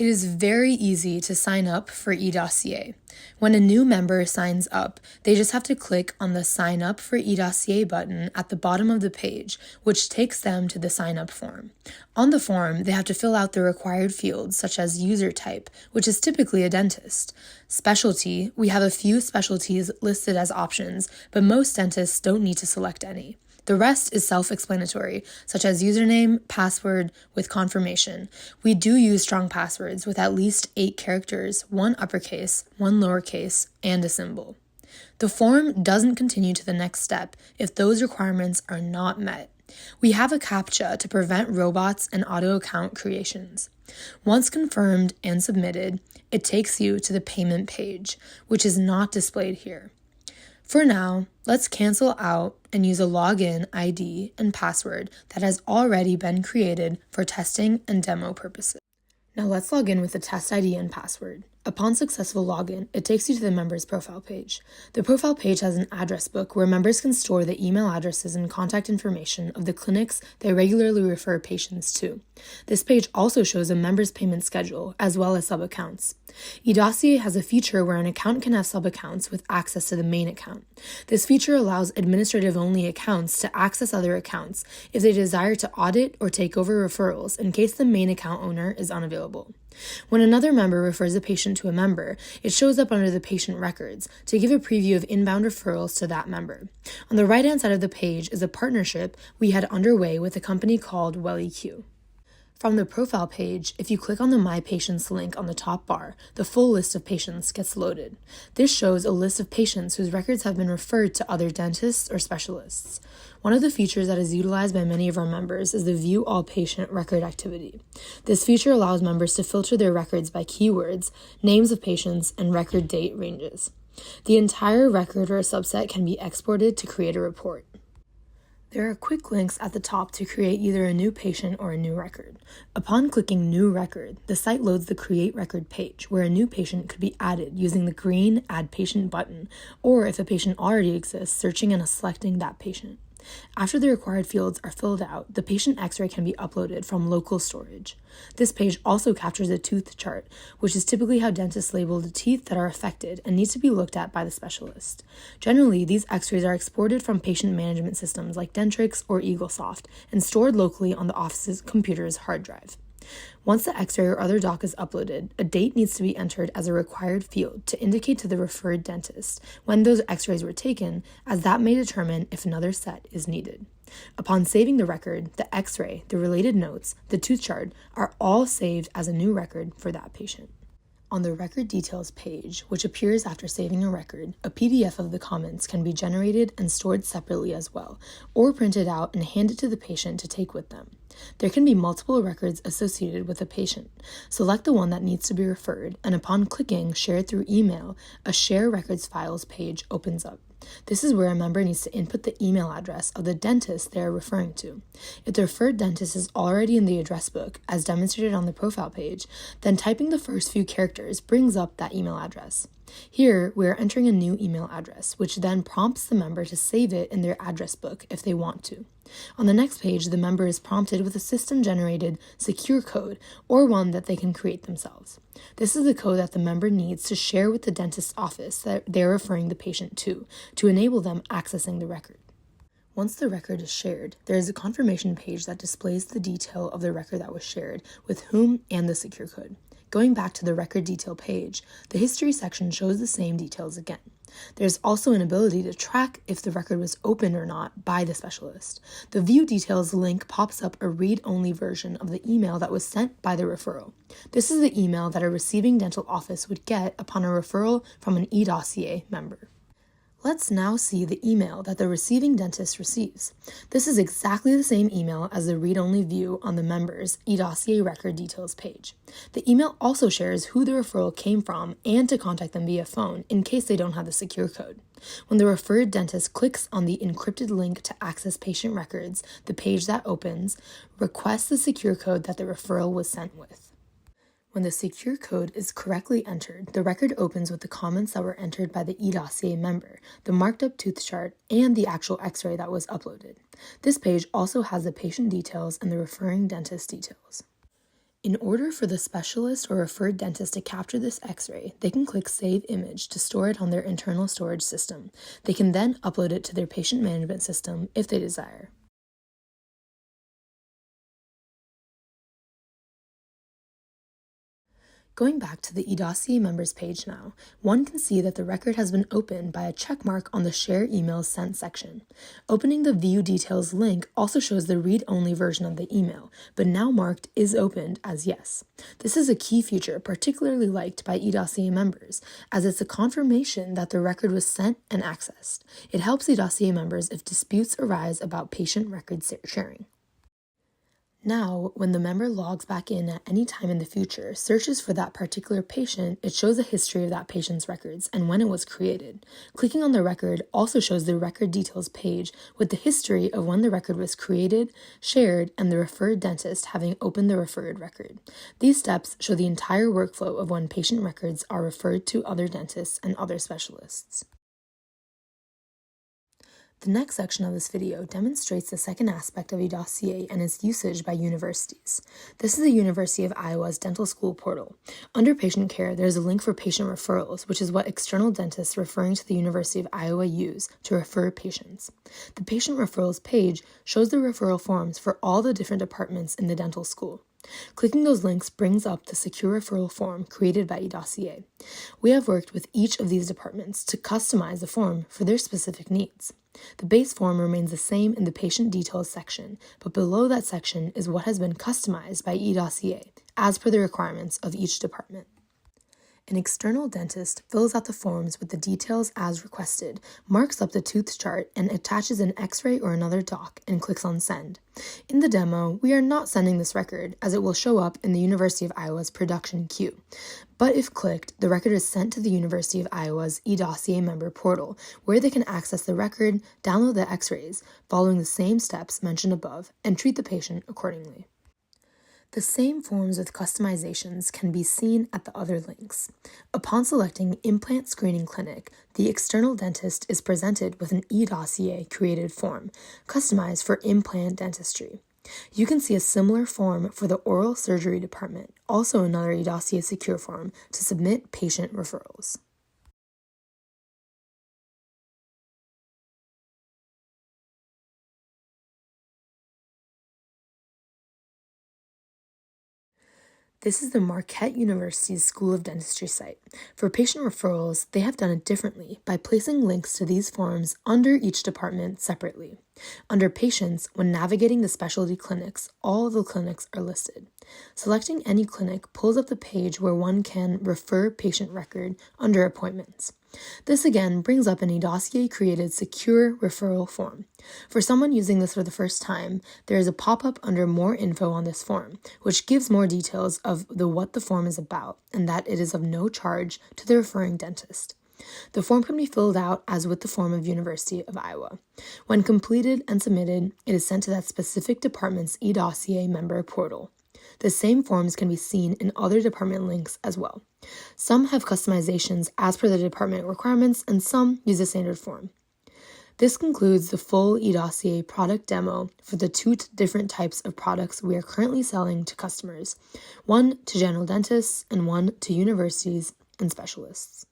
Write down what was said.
It is very easy to sign up for eDossea. When a new member signs up, they just have to click on the Sign Up for eDossea button at the bottom of the page, which takes them to the sign up form. On the form, they have to fill out the required fields such as user type, which is typically a dentist. Specialty, we have a few specialties listed as options, but most dentists don't need to select any. The rest is self-explanatory, such as username, password, with confirmation. We do use strong passwords with at least 8 characters, 1 uppercase, 1 lowercase, and a symbol. The form doesn't continue to the next step if those requirements are not met. We have a CAPTCHA to prevent robots and auto account creations. Once confirmed and submitted, it takes you to the payment page, which is not displayed here. For now, let's cancel out and use a login ID and password that has already been created for testing and demo purposes. Now let's log in with the test ID and password. Upon successful login, it takes you to the member's profile page. The profile page has an address book where members can store the email addresses and contact information of the clinics they regularly refer patients to. This page also shows a member's payment schedule, as well as sub-accounts. eDossea has a feature where an account can have sub-accounts with access to the main account. This feature allows administrative-only accounts to access other accounts if they desire to audit or take over referrals in case the main account owner is unavailable. When another member refers a patient to a member, it shows up under the patient records to give a preview of inbound referrals to that member. On the right-hand side of the page is a partnership we had underway with a company called WellEQ. From the profile page, if you click on the My Patients link on the top bar, the full list of patients gets loaded. This shows a list of patients whose records have been referred to other dentists or specialists. One of the features that is utilized by many of our members is the View All Patient Record activity. This feature allows members to filter their records by keywords, names of patients, and record date ranges. The entire record or a subset can be exported to create a report. There are quick links at the top to create either a new patient or a new record. Upon clicking New Record, the site loads the Create Record page, where a new patient could be added using the green Add Patient button, or if a patient already exists, searching and selecting that patient. After the required fields are filled out, the patient x-ray can be uploaded from local storage. This page also captures a tooth chart, which is typically how dentists label the teeth that are affected and need to be looked at by the specialist. Generally, these x-rays are exported from patient management systems like Dentrix or eaglesoft and stored locally on the office's computer's hard drive. Once the x-ray or other doc is uploaded, a date needs to be entered as a required field to indicate to the referred dentist when those x-rays were taken, as that may determine if another set is needed. Upon saving the record, the x-ray, the related notes, the tooth chart are all saved as a new record for that patient. On the Record Details page, which appears after saving a record, a PDF of the comments can be generated and stored separately as well, or printed out and handed to the patient to take with them. There can be multiple records associated with a patient. Select the one that needs to be referred, and upon clicking Share through email, a Share Records Files page opens up. This is where a member needs to input the email address of the dentist they are referring to. If the referred dentist is already in the address book, as demonstrated on the profile page, then typing the first few characters brings up that email address. Here, we are entering a new email address, which then prompts the member to save it in their address book if they want to. On the next page, the member is prompted with a system-generated secure code, or one that they can create themselves. This is the code that the member needs to share with the dentist's office that they're referring the patient to enable them accessing the record. Once the record is shared, there is a confirmation page that displays the detail of the record that was shared, with whom, and the secure code. Going back to the record detail page, the history section shows the same details again. There's also an ability to track if the record was opened or not by the specialist. The View Details link pops up a read-only version of the email that was sent by the referral. This is the email that a receiving dental office would get upon a referral from an eDossea member. Let's now see the email that the receiving dentist receives. This is exactly the same email as the read-only view on the member's eDossea record details page. The email also shares who the referral came from and to contact them via phone in case they don't have the secure code. When the referred dentist clicks on the encrypted link to access patient records, the page that opens requests the secure code that the referral was sent with. When the secure code is correctly entered, the record opens with the comments that were entered by the eDossea member, the marked up tooth chart, and the actual x-ray that was uploaded. This page also has the patient details and the referring dentist details. In order for the specialist or referred dentist to capture this x-ray, they can click Save Image to store it on their internal storage system. They can then upload it to their patient management system if they desire. Going back to the eDossea members page now, one can see that the record has been opened by a check mark on the Share Emails Sent section. Opening the View Details link also shows the read-only version of the email, but now marked is opened as yes. This is a key feature particularly liked by eDossea members, as it's a confirmation that the record was sent and accessed. It helps eDossea members if disputes arise about patient record sharing. Now, when the member logs back in at any time in the future, searches for that particular patient, it shows a history of that patient's records and when it was created. Clicking on the record also shows the record details page with the history of when the record was created, shared, and the referred dentist having opened the referred record. These steps show the entire workflow of when patient records are referred to other dentists and other specialists. The next section of this video demonstrates the second aspect of eDossea and its usage by universities. This is the University of Iowa's dental school portal. Under patient care, there is a link for patient referrals, which is what external dentists referring to the University of Iowa use to refer patients. The patient referrals page shows the referral forms for all the different departments in the dental school. Clicking those links brings up the secure referral form created by eDossea. We have worked with each of these departments to customize the form for their specific needs. The base form remains the same in the patient details section, but below that section is what has been customized by eDossea, as per the requirements of each department. An external dentist fills out the forms with the details as requested, marks up the tooth chart, and attaches an x-ray or another doc and clicks on Send. In the demo, we are not sending this record, as it will show up in the University of Iowa's production queue. But if clicked, the record is sent to the University of Iowa's eDossea member portal, where they can access the record, download the x-rays, following the same steps mentioned above, and treat the patient accordingly. The same forms with customizations can be seen at the other links. Upon selecting Implant Screening Clinic, the external dentist is presented with an eDossea created form, customized for implant dentistry. You can see a similar form for the oral surgery department, also another eDossea secure form to submit patient referrals. This is the Marquette University's School of Dentistry site. For patient referrals, they have done it differently by placing links to these forms under each department separately. Under Patients, when navigating the specialty clinics, all of the clinics are listed. Selecting any clinic pulls up the page where one can refer patient record under Appointments. This again brings up an eDossea-created secure referral form. For someone using this for the first time, there is a pop-up under More Info on this form, which gives more details of what the form is about and that it is of no charge to the referring dentist. The form can be filled out as with the form of University of Iowa. When completed and submitted, it is sent to that specific department's eDossea member portal. The same forms can be seen in other department links as well. Some have customizations as per the department requirements, and some use a standard form. This concludes the full eDossea product demo for the two different types of products we are currently selling to customers, one to general dentists and one to universities and specialists.